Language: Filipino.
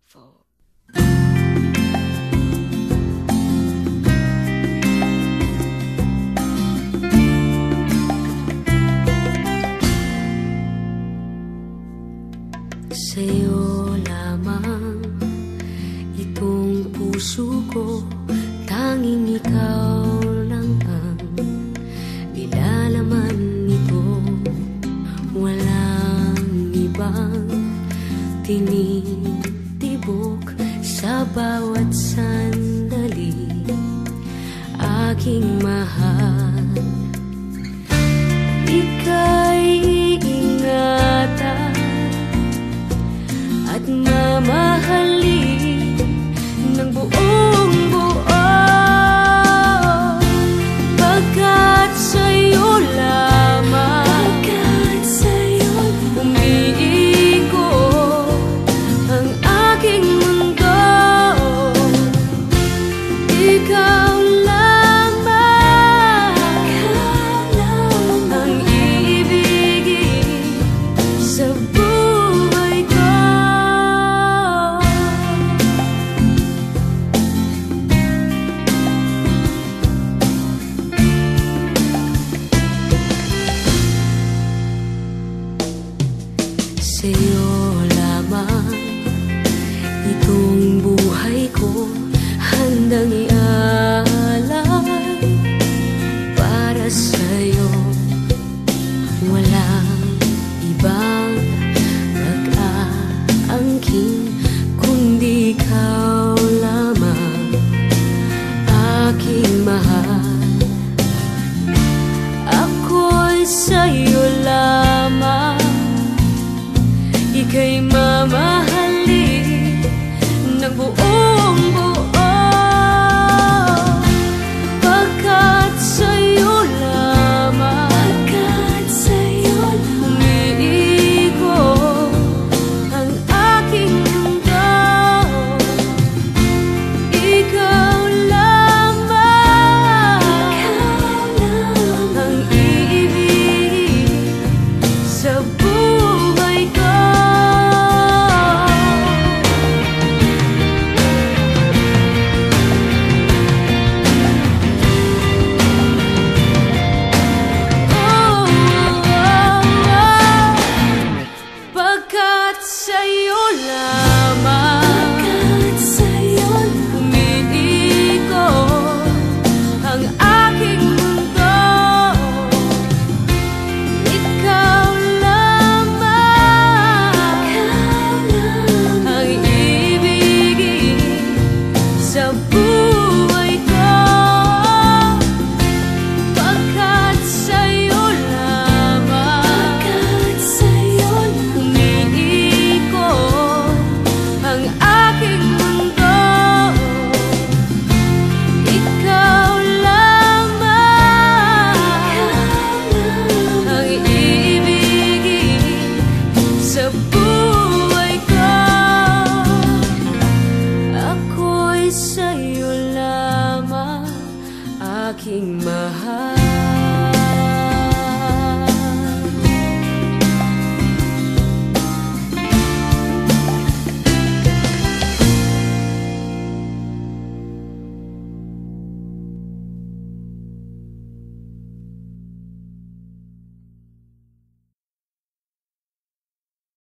for. Sa'yo lamang itong puso ko, tanging ikaw lang ang nilalaman nito. Walang ibang tinitibok sa bawat sandali, aking mahal. Ika'y iingatan at mamahalin ng buong buo, pagkat sa'yo lamang umiikot ang aking mundo. Ikaw lamang ang iibigin sa buhay ko. Sa'yo lamang itong buhay ko, handang ialay para sa'yo. Walang ibang nag-aangking kundi ikaw lamang, aking mahal. Ako'y sa'yo lamang, ika'y mamahalin ng buong buo, pagkat sa'yo lamang umiikot ang aking mundo. Ikaw lamang ang iibigin sa buhay ko. Pagkat sa'yo lang